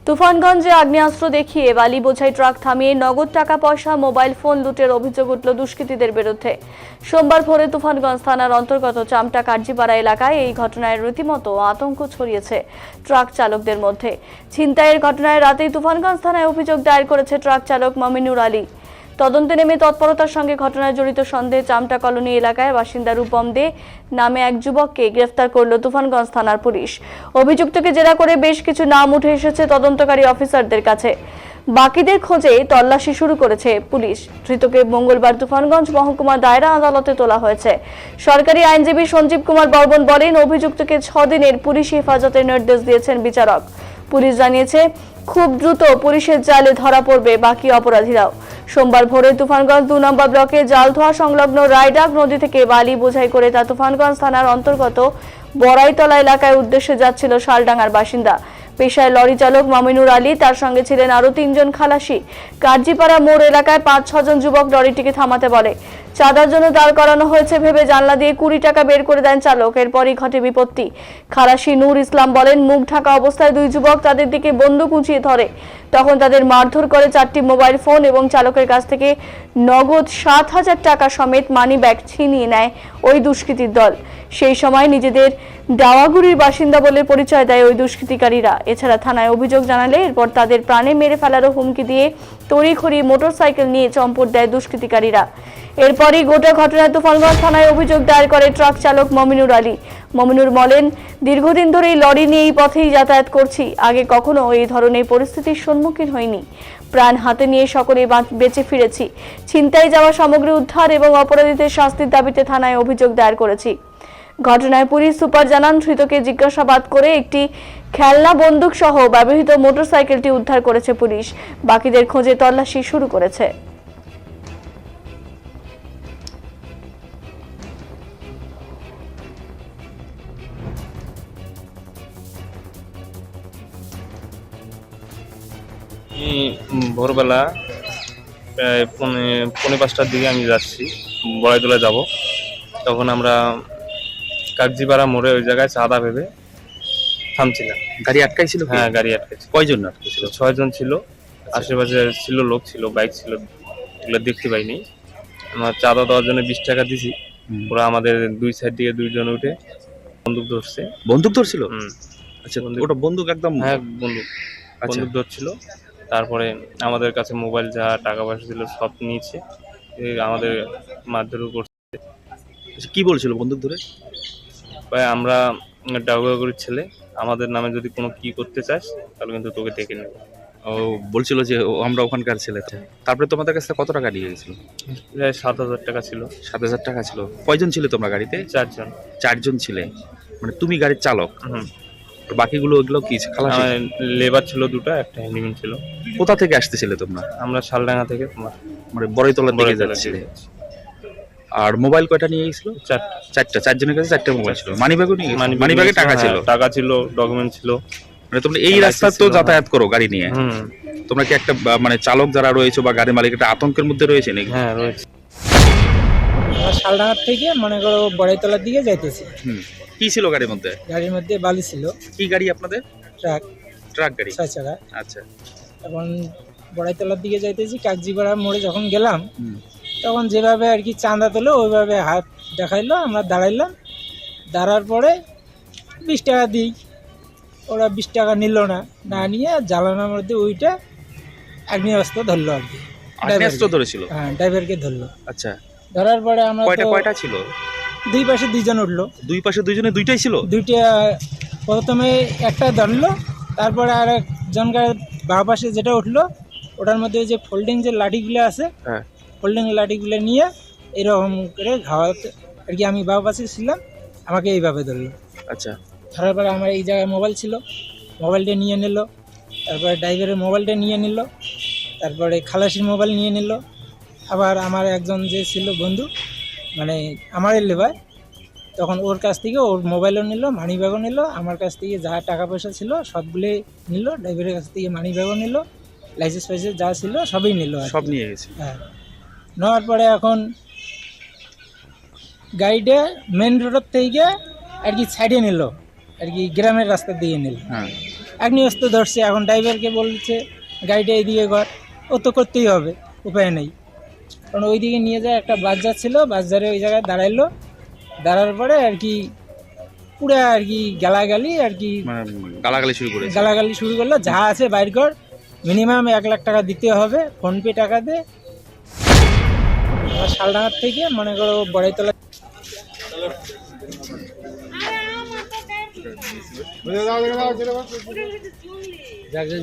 তুফানগঞ্জে আগ্নেয়াস্ত্র দেখিয়ে বালি বোঝাই ট্রাক থামিয়ে নগদ টাকা পয়সা মোবাইল ফোন লুটের অভিযোগ উঠল দুষ্কৃতীদের বিরুদ্ধে। সোমবার ভোরে তুফানগঞ্জ থানার অন্তর্গত চামটা কার্জিপাড়া এলাকায় এই ঘটনায় রীতিমতো আতঙ্ক ছড়িয়েছে ট্রাক চালকদের মধ্যে। ছিনতাইয়ের ঘটনায় রাতেই তুফানগঞ্জ থানায় অভিযোগ দায়ের করেছে ট্রাক চালক মমিনুর আলী। তদন্তে নেমে তৎপরতার সঙ্গে ঘটনায় জড়িত সন্দেহে চামটা কলোনি এলাকায় বাসিন্দা রূপম দে নামে এক যুবককে গ্রেফতার করল তুফানগঞ্জ থানার পুলিশ। অভিযুক্তকে জেরা করে বেশ কিছু নাম উঠে এসেছে তদন্তকারী অফিসারদের কাছে। বাকিদের খোঁজে তল্লাশি শুরু করেছে পুলিশ। ধৃতকে মঙ্গলবার তুফানগঞ্জ মহকুমা দায়রা আদালতে তোলা হয়েছে। সরকারি আইনজীবী সঞ্জীব কুমার বর্মন বলেন, অভিযুক্তকে 6 দিনের পুলিশ হেফাজতের নির্দেশ দিয়েছেন বিচারক। পুলিশ জানিয়েছে, খুব দ্রুত পুলিশের জালে ধরা পড়বে বাকি অপরাধীরাও। সোমবার ভোরে তুফানগঞ্জ 2 নম্বর ব্লকে জালধোয়া সংলগ্ন রায়ডাক নদী থেকে বালি বোঝাই করে তা তুফানগঞ্জ থানার অন্তর্গত বড়াইতলা এলাকায় উদ্দেশ্যে যাচ্ছিল শালডাঙ্গার বাসিন্দা। পেশায় লরি চালক মমিনুর আলী, তার সঙ্গে ছিলেন আরো 3 জন খালাসি। কার্জিপাড়া মোড় এলাকায় 5-6 জন যুবক লরিটিকে থামাতে বলে। চাঁদার জন্য দাঁড় করানো হয়েছে ভেবে জানলা দিয়ে 20 টাকা বের করে দেন চালক। এরপরই ঘটে বিপত্তি। খালাসি নূর ইসলাম বলেন, মুখ ঢাকা অবস্থায় 2 যুবক তাদের দিকে বন্দুক উঁচিয়ে ধরে। তখন তাদের মারধর করে 4টি মোবাইল ফোন এবং চালকের কাছ থেকে নগদ 7,000 টাকা সমেত মানি ব্যাগ ছিনিয়ে নেয় ওই দুষ্কৃতীর দল। সেই সময় নিজেদের ডাওয়াগুড়ির বাসিন্দা বলে পরিচয় দেয় ওই দুষ্কৃতিকারীরা। এছাড়া থানায় অভিযোগ জানালে এরপর তাদের প্রাণে মেরে ফেলারও হুমকি দিয়ে তড়িঘড়ি মোটরসাইকেল নিয়ে চম্পট দেয় দুষ্কৃতিকারীরা। এরপরই গোটা ঘটনায় তুফানগঞ্জ থানায় অভিযোগ দায়ের করে ট্রাক চালক মমিনুর আলী। মমিনুর বলেন, দীর্ঘদিন ধরে এই লরি নিয়ে এই পথেই যাতায়াত করছি। আগে কখনো এই ধরনের পরিস্থিতির সম্মুখীন হয়নি। প্রাণ হাতে নিয়ে সকলে বেঁচে ফিরেছি। ছিনতাই যাওয়া সামগ্রী উদ্ধার এবং অপরাধীদের শাস্তির দাবিতে থানায় অভিযোগ দায়ের করেছি। ঘটনায় পুলিশ সুপার জানান, ধৃতকে জিজ্ঞাসাবাদ করে একটি খেলনা বন্দুক সহ ব্যবহৃত মোটরসাইকেলটি উদ্ধার করেছে পুলিশ। বাকিদের খোঁজে তল্লাশি শুরু করেছে। ভোরবেলা প্রায় 4:45টার দিকে আমি যাচ্ছি, বড়াইতলা যাব। তখন আমরা কাকজিপাড়া মোড়ে ওই জায়গায় চাঁদা ভেবে থামছিলাম। গাড়ি আটকাইছিল? হ্যাঁ, গাড়ি আটকেছে। কয়জন আটকেছিল? 6 জন ছিল। আশেপাশে ছিল, লোক ছিল, বাইক ছিল, এগুলো দেখতে পাইনি। আমার চাঁদা দেওয়ার জন্য 20 টাকা দিছি। ওরা আমাদের 2 সাইড দিয়ে 2 জন উঠে বন্দুক ধরছে। বন্দুক ধরছিল? আচ্ছা, ওটা বন্দুক একদম? হ্যাঁ, বন্দুক ধরছিল। তারপরে আমাদের কাছে মোবাইল যা টাকা পয়সা ছিল সব নিয়েছে, আমাদের মারধর করছে। কি বলছিল বন্দুক ধরে? ভাই, আমরা ডাউগাগুড়ির ছেলে, আমাদের নামে যদি কোনো কি করতে চাস তাহলে কিন্তু তোকে ডেকে নেব। ও বলছিল যে আমরা ওখানকার ছেলে। তারপরে তোমাদের কাছে কত টাকা নিয়ে গেছিল? প্রায় 7,000 টাকা ছিল। 7,000 টাকা ছিল। কয়জন ছিলে তোমরা গাড়িতে? 4 জন। 4 জন ছিলে, মানে তুমি গাড়ির চালক? বাকিগুলো ওগুলো কি খালাসি? লেবার ছিল 2টা, একটা হ্যান্ডিম্যান ছিল। কোথা থেকে আসতেছিলে তোমরা? আমরা শালডাঙ্গা থেকে, মানে বড়াইতলার দিকে যাচ্ছিলে। আর মোবাইল কয়টা নিয়ে গেছিল? 4টা। 4 জনের কাছে 4টা মোবাইল ছিল। মানিব্যাগও নিয়ে গেছিল? মানিব্যাগে টাকা ছিল? টাকা ছিল, ডকুমেন্ট ছিল। মানে তোমরা এই রাস্তা তো যাতায়াত করো গাড়ি নিয়ে, তোমরা কি একটা মানে চালক যারা রয়েছে বা গাড়ি মালিক একটা আতঙ্কের মধ্যে রয়েছে নাকি? হ্যাঁ, রয়েছে। আমরা শালডাঙ্গা থেকে মনে করো বড়াইতলার দিকে যাইতেছি। কি ছিল গাড়ির মধ্যে? গাড়ির মধ্যে বালি ছিল। কি গাড়ি আপনাদের? ট্রাক গাড়ি। 6 চাকা। আচ্ছা। এখন বড়াইতলার দিকে যাইতেছি, কাকজিপাড়া মোড়ে যখন গেলাম তখন যেভাবে আর কি চাঁদা তোলো ওইভাবে হাত দেখাইলো। আমরা দাঁড়াইলাম। দাঁড়ার পরে 20 টাকা দিই। ওরা 20 টাকা নিল না নিয়ে জ্বালানোর মধ্যে ওইটা আগ্নেয়াস্ত্র ধরলো আর কি। আগ্নেয়াস্ত্র ধরেছিল? হ্যাঁ, ড্রাইভারকে ধরলো। আচ্ছা। ধরার পরে আমরা কয়টা ছিল? 2 পাশে 2 জন উঠলো। 2 পাশে 2 জনে 2টাই ছিল? 2টা। প্রথমে একটা ধরলো, তারপরে আর একজনকার বাঁ পাশে যেটা উঠলো ওটার মধ্যে যে ফোল্ডিং যে লাঠিগুলো আছে, হ্যাঁ, ফোল্ডিং লাঠিগুলো নিয়ে এরকম করে ঘাওয়াতে আর কি। আমি বাঁ পাশে ছিলাম, আমাকে এইভাবে ধরলো। আচ্ছা। ধরার পরে আমার এই জায়গায় মোবাইল ছিল, মোবাইলটা নিয়ে নিল। তারপরে ড্রাইভারের মোবাইলটা নিয়ে নিল। তারপরে খালাসির মোবাইল নিয়ে নিল। আবার আমার একজন যে ছিল বন্ধু, মানে আমার লেবার, তখন ওর কাছ থেকে ওর মোবাইলও নিল, মানি ব্যাগও নিল। আমার কাছ থেকে যা টাকা পয়সা ছিল সবগুলোই নিল। ড্রাইভারের কাছ থেকে মানি ব্যাগও নিল, লাইসেন্স ফাইসেন্স যা ছিল সবই নিল। সব নিয়ে গেছে? হ্যাঁ। নেওয়ার পরে এখন গাড়িটা মেন রোডের থেকে আর কি সাইডে নিল, আর কি গ্রামের রাস্তা দিয়ে নিল। আগ্নেয়াস্ত্র ধরছে, এখন ড্রাইভারকে বলছে গাড়িটা এইদিকে কর, ও তো করতেই হবে, উপায় নেই। কারণ ওইদিকে নিয়ে যায় একটা বাজার ছিল, বাজারে ওই জায়গায় দাঁড়াইলো, দাঁড়ার পরে আর কি পুরো আর কি গালাগালি আর কি মানে গালাগালি শুরু করেছে। গালাগালি শুরু করলো, যা আছে বাইর কর, মিনিমাম 1 লাখ টাকা দিতে হবে, ফোনপে টাকা দে। আমার শালডাঙ্গার থেকে মনে করো বড়াইতলা জ্যাকসন